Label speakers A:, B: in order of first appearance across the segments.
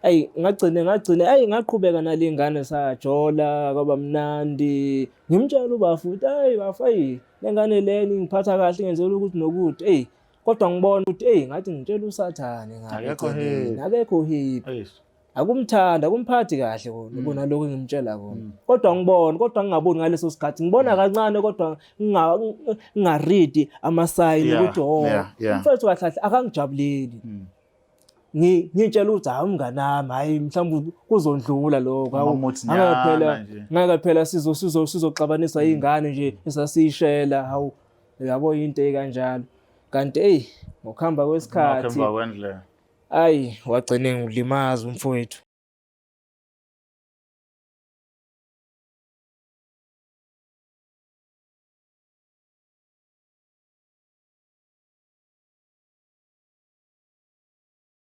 A: ayi ngagcine ngaqhubeka nalingane sajola kwaba mnandi ngimtshela uba futhi bafayi lengane leni ngiphatha kahle ngenzela ukuthi nokuthi kodwa ngibona ukuthi ngathi ngitshela usathane ngabe akekho happy akumphathi kahle kona lokho engimtshela kona kodwa ngingaboni ngaleso sikhathi ngibona kancane kodwa ngingaridi ama-sign ukuthi umfethu kahle akangijabuleli ngitshela ukuthi umngane nami hayi mhlawumbe kuzondlula lokho ngeke phela sizoxabanisa izingane nje esasiyishela yabo into ekanjalo kanti ngokuhamba kwesikhathi wagcine ngilimaza umfowethu.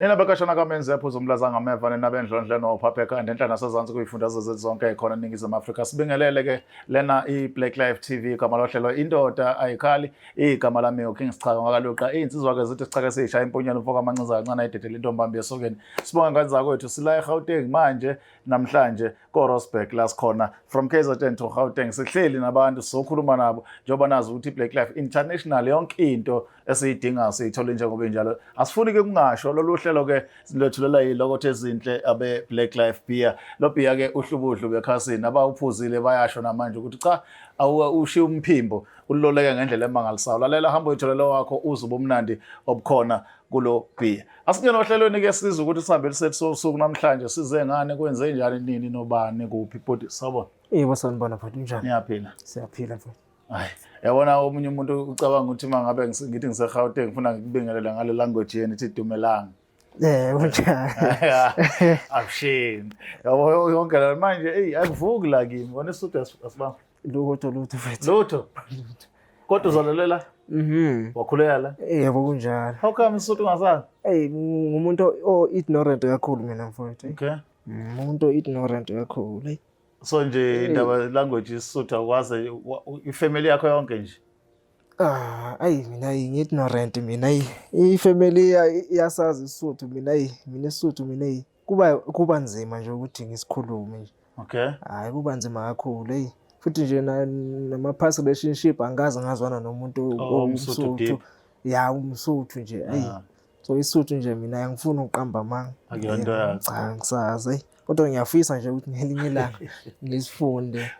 B: Nina bakashana kamenze yaphuza umlaza ngameva nenabendlondle noPhapheka nenhla nasezantsi kuyifundazwe zonke ekhona eNingizimu Afrika. Sibingelele ke lena iBlack Life TV igama lohlelo indoda ayikhali igama lami King Sichaka ngakaluqa insizwa ke zithi sichaka sishaya imponyana mfoka amancinza kancane ayidedela intombambi yesokeni. Sibonga ngani kwethu sila eGauteng manje namhlanje koRosberg la sikhona from KZN to Gauteng sihleli nabantu sokhuluma nabo njengoba nazi ukuthi iBlack Life International yonke into esiyidinga siyithola njengoba enjalo. Asifuni ke kungasho lolu hlelo ke silethulela yilokho ezinhle abe Black Life Beer. Lo beer ke uhlubudlu bekhasini abawuphuzile bayasho namanje ukuthi cha ushiya umphimbo uloleke ngendlela emangalisayo. Lalela hamba uyitholela wakho uzuba umnandi obukhona kulo beer. Asingena ohlelweni ke siza ukuthi sihambe lisethu sosuku namhlanje size ngane kwenze njani nini nobani kuphi body sabona.
A: Sanibona futhi njani?
B: Niyaphila?
A: Siyaphila futhi.
B: Hayi yabona omunye umuntu ucabanga ukuthi mangabe ngithi ngiseGauteng ngifuna ngikubingelele ngale language yeni ithi dumelanga.
A: Unjani?
B: Awushini. Yabo yonke la manje akuvuki la kimi wona isuthu asibanga.
A: Lutho mfethu.
B: Lutho. Kodwa uzalalela? Wakhulela la?
A: Yebo kunjalo.
B: How come isuthu ungasazi?
A: Ngumuntu ignorant kakhulu mina mfowethu.
B: Okay.
A: Umuntu ignorant kakhulu.
B: So nje indaba language isuthu akwazi ifamily yakho yonke nje.
A: Mina ignorant mina ifamily iyasazi isuthu mina isuthu mina kuba nzima nje ukuthi ngisikhulume nje.
B: Okay.
A: Kuba nzima kakhulu futhi nje nama past relationship angaze ngazwana nomuntu omsuthu. Umsuthu nje so isuthu nje mina ngifuna uqamba amanga.
B: Akuyonto yakho.
A: Cha ngisazi kodwa ngiyafisa nje ukuthi ngelinye ilanga ngisifunde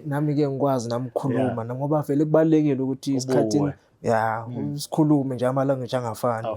A: nami ke ngikwazi nami ukukhuluma ngoba vele kubalekile ukuthi isikhathini usikhulume nje amalanga angafani.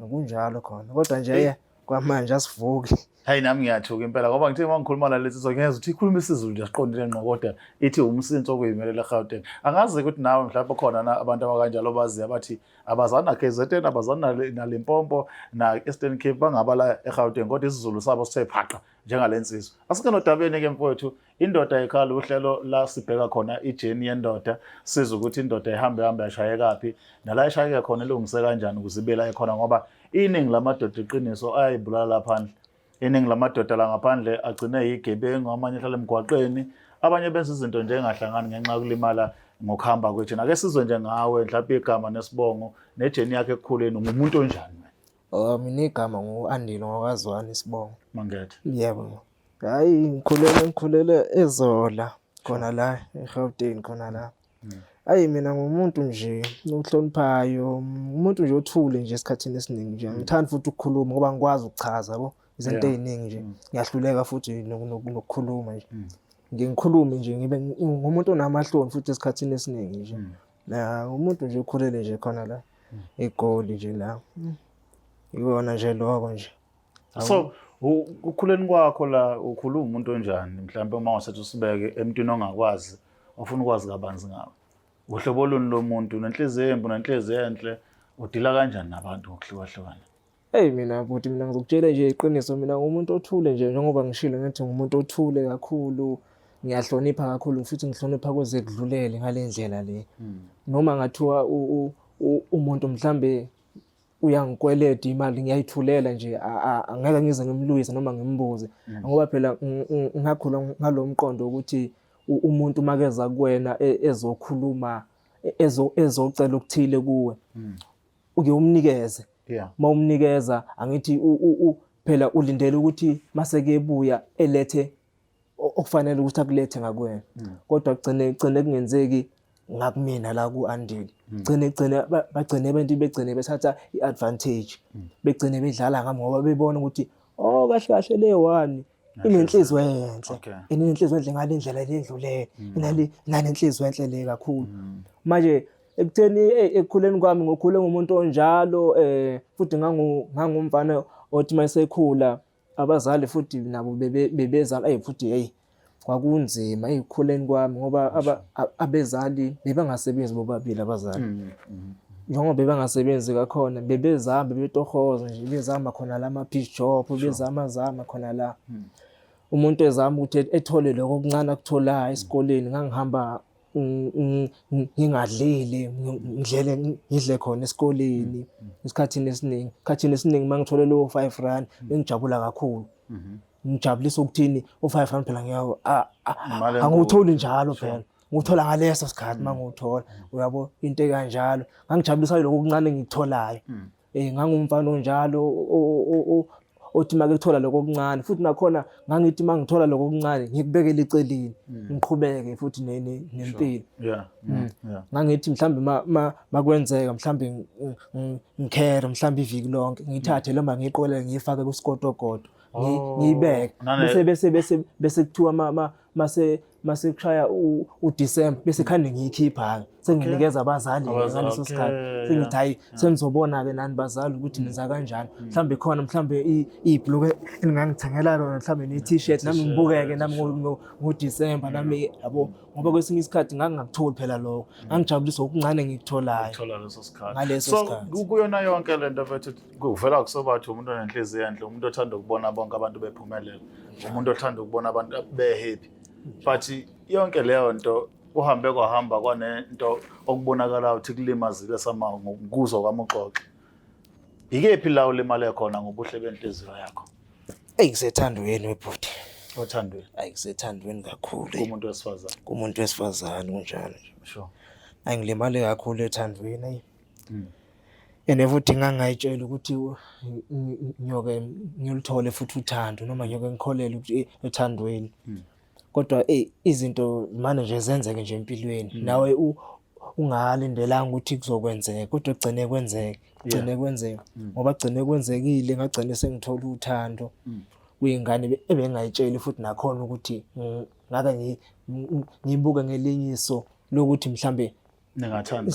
A: Kunjalo khona kodwa nje kwamanje asivuki.
B: Hayi nami ngiyathuka impela ngoba ngithe mangikhuluma la lesi ngiyeza ukuthi ikhuluma isiZulu nje asiqondile ngqo kodwa ithi umsinso okuyimelela eGauteng. Angazi ukuthi nawe mhlawumbe khona abantu abakanjalo bazi abathi abazana KZN abazana naLimpopo na Eastern Cape bangabala eGauteng kodwa isiZulu sabo sithe phaqa njengalensizwe. Asike nodabeni ke mfowethu indoda ekhali uhlelo la sibheka khona ijeni yendoda siza ukuthi indoda ihambe yashaya kaphi nala eshayeke khona elungise kanjani ukuzibela ekhona ngoba iningi lamadoda iqiniso ayibulala laphandle. Iningi lamadoda la ngaphandle agcine yigebengu amanye ehlala emgwaqeni abanye benza izinto nje engahlangani ngenxa yokulimala ngokuhamba kwethu. Ake sizwe nje ngawe mhlawumbe igama nesibongo nejeni yakhe ekukhuleni ngumuntu onjani wena?
A: Mina igama ngu-Andile ngokwazwana isibongo.
B: Mangethe.
A: Yebo. Ngikhulele eZola khona la eGauteng khona la. Mina ngumuntu nje ohloniphayo umuntu nje othule nje esikhathini esiningi nje ngithanda futhi ukukhuluma ngoba ngikwazi ukuchaza yabo izinto eziningi nje ngiyahluleka futhi nokukhuluma nje ngikhulume nje ngibe ngumuntu onamahloni futhi esikhathini esiningi nje umuntu nje okhulele nje khona la eGoli nje la ikona nje lokho nje.
B: So ukukhuleni kwakho la ukhuluma umuntu onjani mhlawumbe uma wasethi usibeke emntwini ongakwazi ufuna ukwazi kabanzi ngawe uhlobo luni lomuntu nenhliziyo embi nenhliziyo enhle udila kanjani nabantu ngokuhlukahlukana?
A: Mina ngizokutshela nje iqiniso mina ngumuntu othule nje njengoba ngishilo ngathi ngumuntu othule kakhulu ngiyahlonipha kakhulu futhi ngihlonipha kuze kudlulele ngalendlela le. Noma ngathiwa umuntu mhlambe uyangikweleda imali ngiyayithulela nje angeke ngize ngimlwise noma ngimbuze ngoba phela ngakhula ngalomqondo ukuthi umuntu makeza kuwena ezokhuluma ezocela ukuthile kuwe uke umnikeze. Mawumnikeza angithi phela ulindele ukuthi mase kuyebuya elethe okufanele ukuthi akulethe ngakuwena kodwa kugcine kungenzeki ngakumina la ku-Andile bagcine abantu begcine bethatha i-advantage begcine bedlala ngami ngoba bebona ukuthi kahle kahle le one inenhliziyo enhle inenhliziyo enhle ngale ndlela ledlule inanenhliziyo enhle le kakhulu manje ekutheni ekukhuleni kwami ngokhule ngumuntu onjalo futhi ngangumfana othi mayisekhula abazali futhi nabo bebezala futhi kwakunzima ekukhuleni kwami ngoba abezali bebangasebenzi bobabili abazali njengoba bebangasebenzi kakhona bebezama bebetohoza nje bezama khona la ma-piece job bezama khona la umuntu ezama ukuthi ethole lokho okuncane akutholayo esikoleni ngangihamba ngingadlile ngidle khona esikoleni esikhathini esiningi mangithole lo 5 rand bengijabula kakhulu ngijabulisa ukuthini u5 rand phela ngiyawo anguthola njalo phela nguthola ngaleso sikhathi manguthola uyabo into ekanjalo ngangijabulisa lokho okuncane ngikutholayo ngangumfana onjalo othi makethola lokho okuncane futhi nakhona ngangithi mangithola lokho okuncane ngikubekele eceleni ngiqhubeke futhi nempilo ngangithi mhlambe makwenzeka mhlambe ngikhere mhlambe iviki lonke ngithathe loma ngiqolele ngifake kuSikotokoto ngiyibeke bese kuthiwa mase kushaya uDisemba bese khande ngiyikhipha senginikeza abazali ngaleso sikhathi sengithi hayi senizobona ke nani bazali ukuthi niza kanjani mhlambe khona mhlambe ibhluke elingangithengela lona mhlambe ne-t-shirt nami ngibukeke nami ngoDisemba nami yabo ngoba kwesinye isikhathi ngangingakutholi phela lokho ngangijabulisa okuncane ngikutholayo
B: leso sikhathi
A: ngaleso sikhathi
B: so kuyona yonke lento mfethu kuvela kusobathu umuntu onenhliziyo enhle umuntu othanda ukubona bonke abantu bephumelela umuntu othanda ukubona abantu be-happy but yonke leyo nto kuhambe kwahamba kwanento okubonakala ukuthi kulimazile sama ngokuzwa kwami uxoxe ikephi la ulimale khona ngobuhle benhliziyo yakho
A: ngisethandweni webhuti
B: othandweni
A: ngisethandweni kakhulu
B: kumuntu wesifazane
A: kunjalo
B: sure
A: ngilimale kakhulu ethandweni futhi ngangayitshela ukuthi nyoke ngilithole futhi uthando noma nyoke ngikholele ukuthi ethandweni kodwa izinto manje nje zenzeke nje empilweni nawe ungalindelanga ukuthi kuzokwenzeka kodwa kugcine kwenzeka ngoba kugcine kwenzekile ngagcina sengithola uthando kuyingane ebengayitsheli futhi nakhona ukuthi ngake ngibuke ngelinyiso lokuthi mhlambe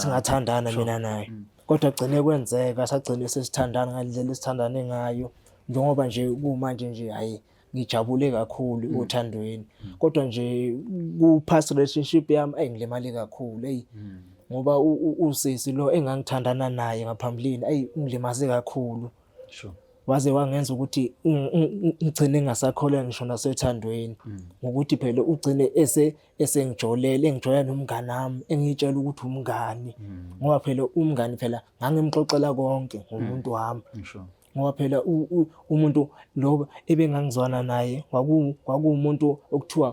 A: singathandana mina naye kodwa kugcine kwenzeka sagcina sesithandana ngalendlela esithandane ngayo njengoba nje kumanje nje hayi ngijabule kakhulu uthandweni kodwa nje ku past relationship yami ngilimali kakhulu ngoba usisi lo engangithandana naye ngaphambilini ngilimaze kakhulu
B: sure
A: waze wangenza ukuthi ngigcine ngasakholwa ngisho nasethandweni ngokuthi phela ugcine engijolela nomngane nami engitshela ukuthi umngani ngoba phela umngani phela ngangimxoxela konke ngomuntu wami ngoba phela umuntu lo ebengangizwana naye kwakuumuntu okuthiwa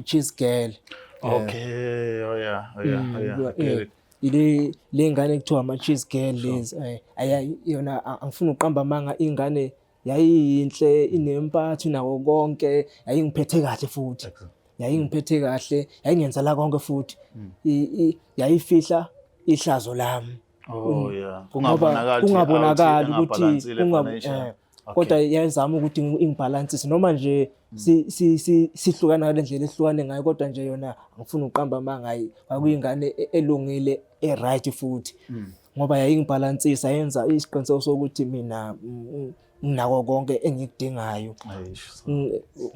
A: cheese girl le ngane kuthiwa ama-cheese girl lezi yona angifuni uqamba amanga ingane yayiyinhle inempatho nawo konke yayingiphethe kahle futhi yayingiphethe kahle yayingenzela konke futhi yayifihla ihlazo lami kungabonakali ukuthi kodwa yazama ukuthi ingibalansise noma nje sihlukana ngalendlela ehlukane ngayo kodwa nje yona angifuni uqamba amanga kwakuyingane elungile right futhi ngoba yayingibalansisa yenza isiqiniseko sokuthi mina nginako konke engikudingayo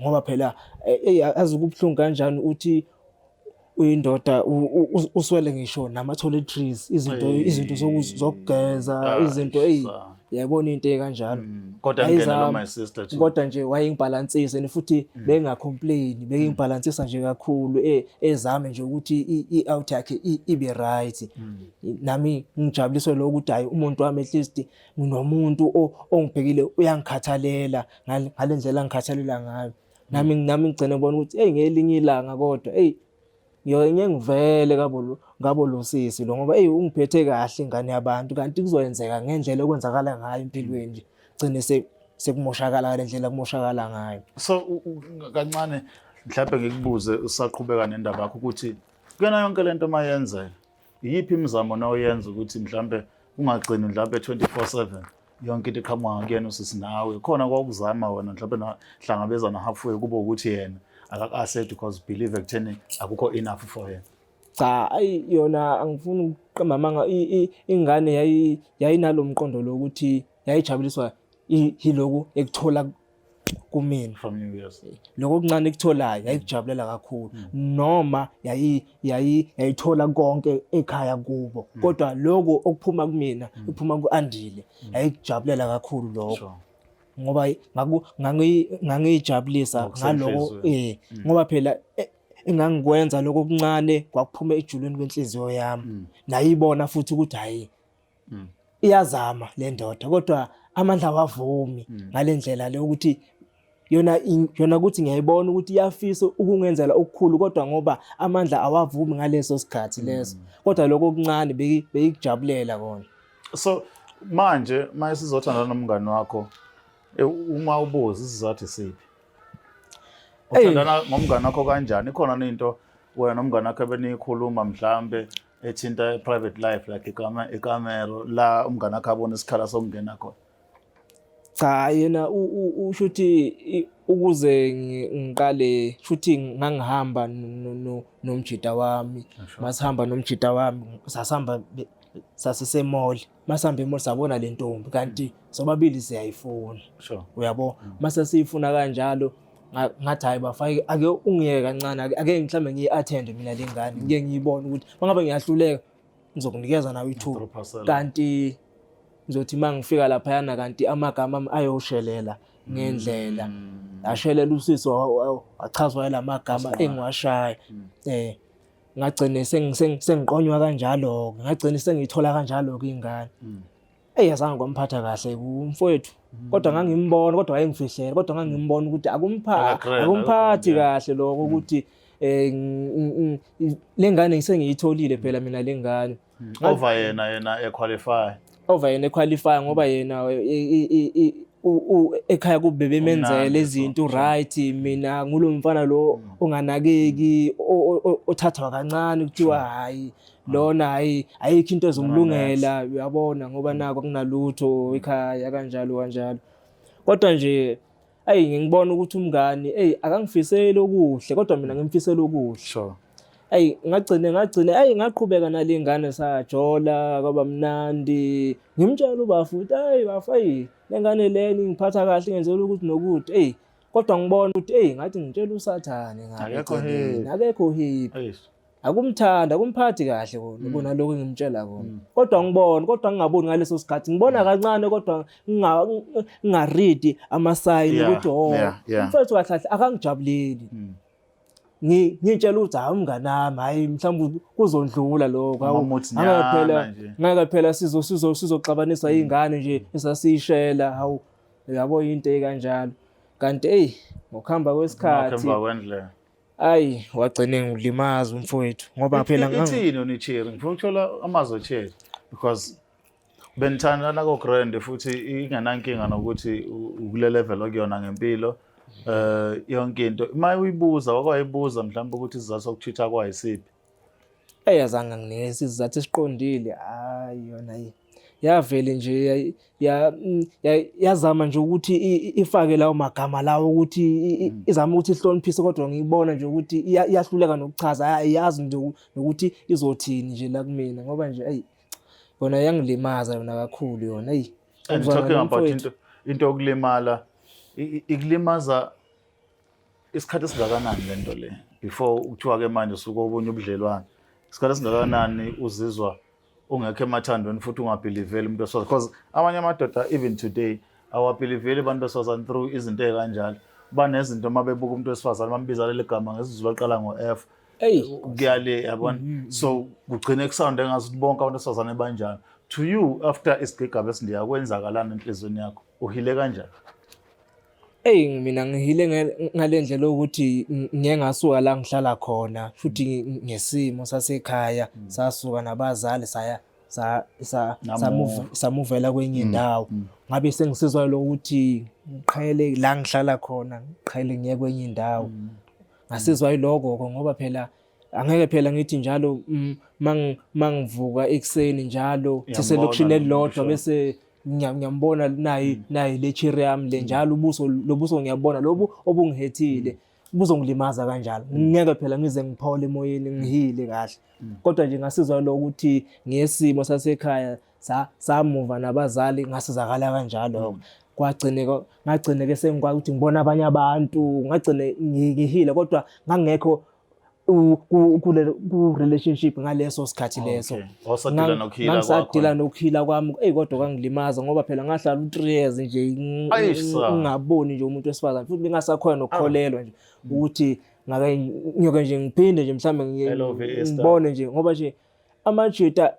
A: ngoba phela azukubhlungu kanjani uthi uyindoda uswele ngisho nama-toiletries izinto zokugeza izinto yayibona into ekanjalo kodwa nje wayengibalansisa futhi bengacomplain bengibalansisa nje kakhulu ezame nje ukuthi i-out yakhe ibe right nami ngijabuliswe lokho ukuthi hayi umuntu wami at least nginomuntu ongibhekile uyangikhathalela ngalendlela ngikhathalela ngayo nami ngigcine ngibona ukuthi ngelinye ilanga kodwa ngiyengivele ngabo lo sisi lo ngoba ungiphethe kahle ingane yabantu kanti kuzoyenzeka ngendlela okwenzakala ngayo empilweni nje gcine sekumoshakala ngale ndlela kumoshakala ngayo.
B: So kancane mhlawumbe ngikubuze usaqhubeka nendaba yakho ukuthi kuyona yonke lento mayenzeka iyiphi imizamo nawuyenza ukuthi mhlawumbe ungagcini mhlawumbe 24/7 yonke into iqhamuka kuyena usisi nawe khona kwakuzama wena mhlawumbe nahlangabezana halfway kube ukuthi yena akakaset because believe ekutheni akukho enough for yena?
A: Cha yona angifuni ukuqamba amanga ingane yayinalomqondo lokuthi yayijabuliswa yiloku ekuthola kumina
B: From you, yes.
A: lokho okuncane ekutholayo yayikujabulela kakhulu noma yayithola konke ekhaya kubo kodwa lokho okuphuma kumina kuphuma kuAndile yayikujabulela kakhulu lokho
B: Sure.
A: ngoba ngangijabulisa ngaloko ngoba phela engangikwenza lokho okuncane kwakuphuma ejuleni kwenhliziyo yami nayibona futhi ukuthi hayi iyazama le ndoda kodwa amandla awavumi ngalendlela le ukuthi yona ukuthi ngiyayibona ukuthi iyafisa ukungenzela okukhulu kodwa ngoba amandla awavumi ngaleso sikhathi leso kodwa lokho okuncane beyikujabulela kona.
B: So manje mayisizothandana nomngane wakho uma ubuza isizathu siphi uthandana ngomngane wakho kanjani ikhona into wena nomngane wakho benikhuluma mhlambe ethinta private life like ikamero la umngane wakho abona isikhala sokungena khona?
A: Cha yena ushuthi ukuze ngiqale shuthi ngangihamba nomjida wami masihamba nomjida wami sasihamba sasisemall masihamba emall sabona le ntombi kanti sobabili siyayifuna.
B: Sure.
A: Uyabo mase siyifuna kanjalo ngathi hayi bafake ake ungiyeke kancane ake mhlambe ngiyi-attend mina lengane ngeke ngiyibone ukuthi mangabe ngiyahluleka ngizokunikeza nawe ithuba kanti ngizothi mangifika lapha yana kanti amagama ami ayoshelela ngendlela ashelela usiso achazwa lamagama engiwashaya ngagcine sengiqonywa kanjalo ngagcine sengithola kanjalo ingane yazange kwamphatha kahle kumfowethu kodwa ngangimbona kodwa wayengifihlela kodwa ngangimbona ukuthi akumphathi kahle lokho ukuthi lengane ngisengiyitholile phela mina lengane
B: over yena
A: equalify ngoba yena ekhaya kube bemenzele izinto right mina ngulomfana lo onganakeki othathwa kancane kuthiwa hayi lona ayikho into ezomlungela uyabona ngoba nako kunalutho ekhaya kanjalo kodwa nje ngibona ukuthi umngani akangifiseli okuhle kodwa mina ngimfisela okuhle.
B: Sure.
A: Ngagcine ngaqhubeka nalengane sajola kwaba mnandi ngimtshela ubafuthi bafayi lengane leni ngiphatha kahle ngenzela ukuthi nokuthi kodwa ngibona ukuthi ngathi ngitshela usathane akekho happy akumthanda akumphathi kahle kona lokho engimtshela kona kodwa ngingaboni ngaleso sikhathi ngibona kancane kodwa ngingaread ama-sign ukuthi umfethu kahle akangijabuleli ngitshela ukuthi umngane wami hayi mhlawumbe kuzondlula lokho ngeke phela sizoxabanisa izingane nje esasishela hawu yabo into ekanjalo kanti ngokuhamba kwesikhathi wagcine ngilimaza umfowethu ngoba phela
B: ngithini unichiri ngifuna ukuthola amazwi echeri because benithandana ko grand futhi ingenankinga nokuthi ukule level okuyona ngempilo yonke into mayibuza wakwayibuza mhlawumbe ukuthi sizathu sokuthitha kwayisiphi
A: yazange nginese isizathu esiqondile yona yavele nje yazama nje ukuthi ifake lawo magama lawo ukuthi izama ukuthi ihloniphise kodwa ngiyibona nje ukuthi iyahluleka nokuchaza ayazi nokuthi izothini nje la kumina ngoba nje yona yangilimaza yona kakhulu yona
B: and talking about into yokulimala ikulimaza isikhathi esingakanani lento le before ukuthiwa ke manje suka obunye ubudlelwane isikhathi esingakanani uzizwa ungekho emathandweni futhi ungabeliveli umuntu oswazi because abanye amadoda even today awabeliveli abantu beswazana through izinto ezikanjalo banezinto mabebuka umuntu wesifazane bambiza leli gama ngesizulu aqala ngo-F kuyale yabona so kugcine kusound engazuthi bonke abantu besifazane banjalo to you after isigigaba esindiya kwenzakalana enhlizweni yakho uhile kanjani?
A: Mina ngihile ngalendlela ukuthi ngeke ngasuka la ngihlala khona futhi ngesimo sasekhaya sasuka nabazali saya samuvela kwenye indawo. Ngabe sengisizwa ukuthi ngiqhele la ngihlala khona, ngiqhele ngiye kwenye indawo. Ngasizwa yiloko ngoba phela angeke phela ngithi njalo mangivuka ekseni njalo siselokishini elilodwa bese ngiyambona nayi le cherry yami le njalo lobuso ngiyabona lobu obungihethile buzongilimaza kanjalo. Ngeke phela ngize ngiphole emoyeni ngihile kahle. Kodwa nje ngasizwa lo ukuthi ngesimo sasekhaya samuva nabazali ngasizakala kanjalo. Ngagcine ke sengikwazi ukuthi ngibona abanye abantu, ngagcine ngihile kodwa ngangekho ku relationship ngaleso sikhathi leso. Ngisadila nokuhila kwami kodwa kwangilimaza ngoba phela ngahlala u3 years nje ngingaboni nje umuntu wesifazane futhi bengasakhona nokukholelwa nje ukuthi ngabe ngiyoke nje ngiphinde nje mhlambe ngibone nje ngoba nje amajita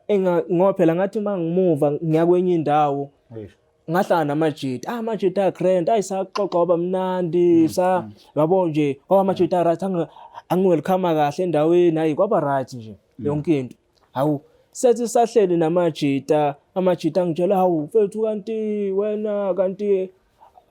A: ngoba phela ngathi mangimuva ngiya kwenye indawo ngahlala namajita amajita grand ayisaxoxa waba mnandi yabo nje amajita right angiwelcome kahle endaweni hayi kwaba right nje yonke into. Hawu sethi sahleli namajita angitshela hawu mfethu kanti wena kanti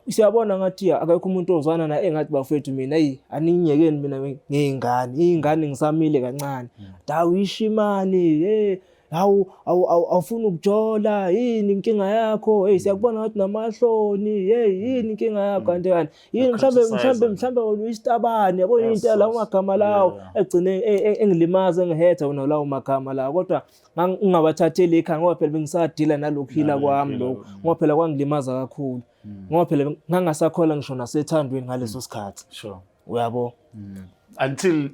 A: siyabona ngathi akekho umuntu ozwana na engathi bafethu mina aninyekeni mina ngiyingane ngisamile kancane. Dawishimani hawu awufuna ukujola yini inkinga yakho siyakubona ngathi namahloni yini inkinga yakho kanti yini mhlambe uyisitabane yabo into la ungagama lawo egcine engilimaza engihetha wona lawo magama la kodwa ngingabathatheli ekhaya ngoba phela bengisadila nalokuhila kwami lokho ngoba phela kwangilimaza kakhulu ngoba phela ngangasakhola ngisho nasethandweni ngaleso sikhathi.
B: Sure.
A: Uyabo.
B: Until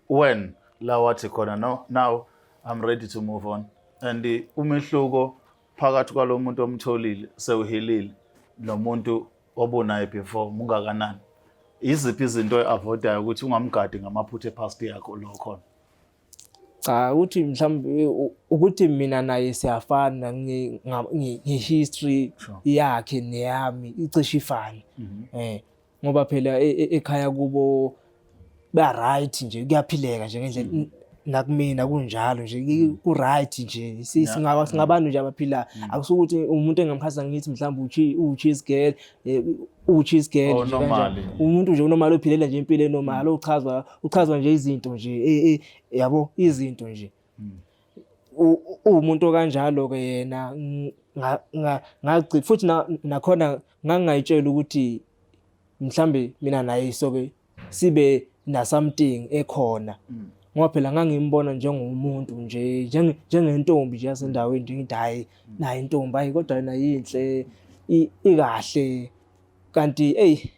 B: when la wathi khona now I'm ready to move on. And umehluko phakathi kwalomuntu omtholile sewuhilile nomuntu obonayo before mungakanani. Iziphi izinto eavoidayo ukuthi ungamgadi ngamaphutha past yakho lo khona?
A: Cha uthi mhlawumbe ukuthi mina naye siyafana ngehistory yakhe neyami icishe ifane. Ngoba phela ekhaya kubo ba right nje kuyaphileka nje ngendlela nakumina kunjalo nje ku right nje singabantu nje abaphila akusukuthi umuntu engamkhasa ngithi mhlawumbe cheese girl umuntu nje normal ophilela nje impilo enormal uchazwa nje izinto nje yabo izinto nje umuntu kanjalo ke yena ngaci futhi nakhona ngangayitshela ukuthi mhlambe mina naye soke sibe na something ekhona ngoba phela ngangimbona njengomuntu nje njengentombi nje yasendaweni nje ngithi hayi nayi intombi hayi kodwa yena yinhle ikahle kanti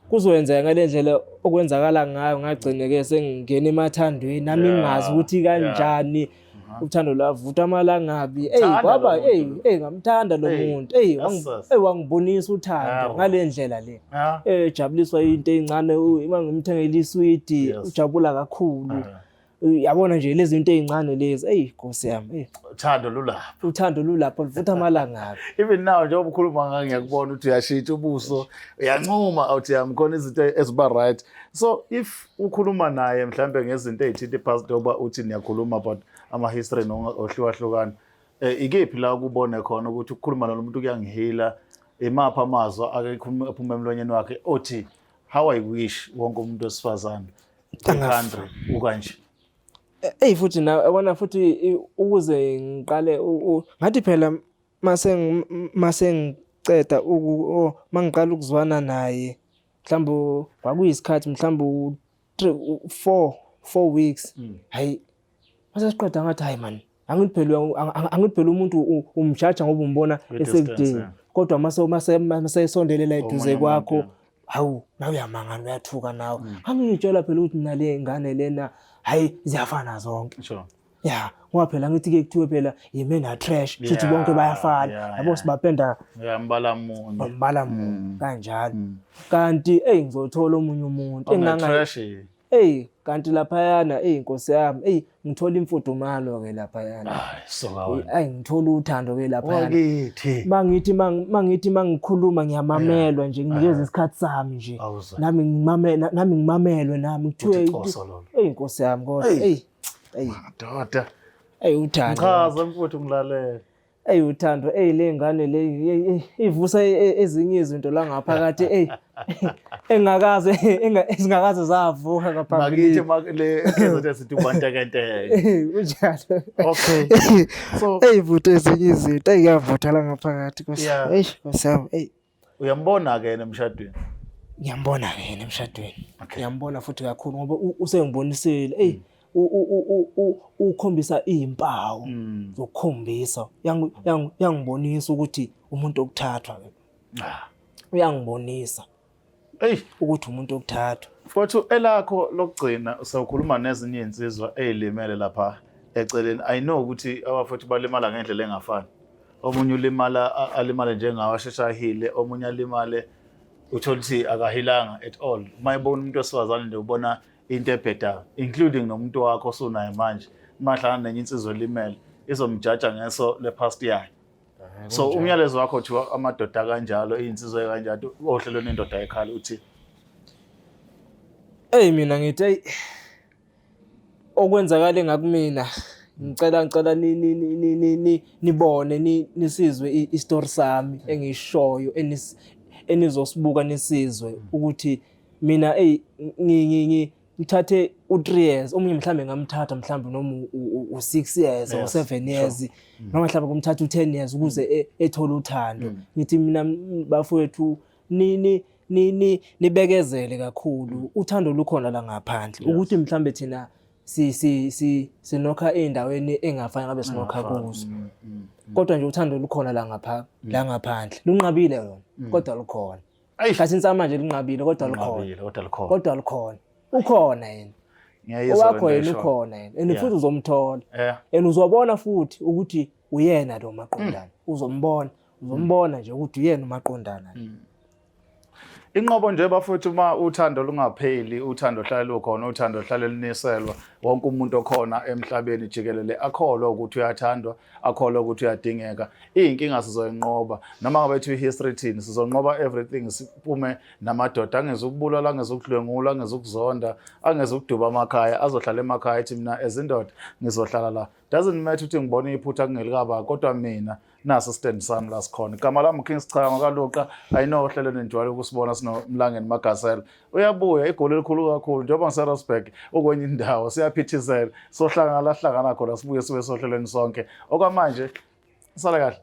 A: kuzoyenza ngalendlela okwenzakala ngayo ngagcine ke sengingena emathandweni nami ngingazi ukuthi kanjani uthando lavutha amalangabi kwaba ngamthanda lo muntu wangibonisa uthando ngalendlela le jabuliswa into ezincane mangimthengele isweet ujabula kakhulu yabona nje lezi zinto ezincane lezi Nkosi yami uthando lulapho livutha amalangabi.
B: Even now nje obukhuluma ngiyakubona ukuthi uyashitsha ubuso uyancuma uthi yamkhona izinto eziba right. So if ukhuluma naye mhlambe ngezinto ezithinta past oba uthi niyakhuluma about ama-history ohlukahlukana ikephi la ukubone khona ukuthi ukukhuluma nalomuntu kuyangihila emapha amazwi aphuma emlonyeni wakhe othi how I wish wonke umuntu wesifazane country ukanje
A: futhi na abona futhi ukuze ngiqale ngathi phela mase ngiceda mangiqala ukuzwana naye mhlawumbe kwakuyisikhathi mhlawumbe 4 weeks hayi mase siqeda ngathi hayi man angithi phela umuntu umjaja ngoba umbona esekudeni kodwa mase esondelela eduze kwakho hawu nawe uyamangana uyathuka nawe angitshela phela ukuthi nale ngane lena hayi ziyafana zonke.
B: Sure.
A: Ngoba phela ngithi ke kuthiwe phela yimena trash futhi bonke bayafana yabo sibapenda mbala munye kanjalo kanti ngizothola omunye umuntu
B: engangayi
A: kanti lapha yana Nkosi yami ngithola imfudumalo ke lapha yana ngithola uthando ke lapha yana mangithi mangikhuluma ngiyamamelwa nje ngikeze isikhathi sami nje nami ngimamelwe nami kuthiwe Nkosi yami kodwa
B: madoda
A: uthando.
B: Chaza mfowethu ngilalela.
A: Uthando, le ngane le ivusa ezinye izinto la ngaphakathi ezingakaze zavuka ngaphakathi.
B: Ngakithi le ezothi sithi ubantekenteke.
A: Kunjalo.
B: Okay. So
A: Ivutha ezinye izinto eyavutha la ngaphakathi Nkosi.
B: Uyambona ke emshadweni.
A: Ngiyambona ke emshadweni.
B: Okay.
A: Ngiyambona futhi kakhulu ngoba usengibonisile ukhombisa izimpawu zokukhombisa yangibonisa ukuthi umuntu okuthathwa uyangibonisa ukuthi umuntu okuthathwa.
B: Futhi elakho lokugcina usawukhuluma nezinye insizwa ezilimele lapha eceleni. I know ukuthi abafuthi balimala ngendlela engafani. Omunye alimale njengawe asheshahile, omunye alimale uthola ukuthi akahilanga at all. Mayibona umuntu osifazane nje ubona into ebhedayo, including nomuntu wakho osunayo manje. Mahlala nenye insizwa elimele izomjaja ngeso le past yakhe. So umyalezo wakho uthi amadoda kanjalo, izinsizwa kanjalo ohlelweni indoda ekhaya uthi
A: mina ngithi okwenzakala ngakumina ngicela nibone nisizwe istory sami engishoyo enizosibuka nisizwe ukuthi mina ngithathe u3 years, omunye mhlambe ngamthatha mhlambe noma u6 years or 7 years noma mhlambe kumthatha u10 years ukuze ethole uthando. Ngithi mina bafowethu nibekezele kakhulu, uthando lukhona la ngaphandle ukuthi mhlambe thina sinokha endaweni engafani ngabe sinokha kuzo, kodwa nje uthando lukhona la ngaphandle lunqabile yona kodwa lukhona. Kathi manje lunqabile kodwa lukhona. Ukhona yena. Owakho yena ukhona yena. And futhi uzomthola. And uzobona futhi ukuthi uyena lo maqondana. Uzombona nje ukuthi uyena umaqondana.
B: Inqobo nje bafowethu uma uthando lungapheli, uthando hlala lukhona, uthando hlala liniselwa, wonke umuntu okhona emhlabeni jikelele akholwa ukuthi uyathandwa, akholwa ukuthi uyadingeka. Inkinga sizoyinqoba noma ngabe ethi history thini, sizonqoba everything, siphume namadoda angezukubulala, angezukudlwengula, angezukuzonda, angezukuduba amakhaya, azohlala emakhaya ethi mina ezindoda ngizohlala la. Doesn't matter ukuthi ngibona iphutha kungelikaba, kodwa mina naso stand sami la sikhona. Igama lami King Sichanga kaluqa. I know ohlelweni njalo ukusibona sinomlangeni Magasela. Uyabuya igoli elikhulu kakhulu njengoba ngiseRosberg okwenye indawo siyaphithizela. Sohlangana khona sibuye sibe sohlelweni sonke. Okwamanje sala kahle.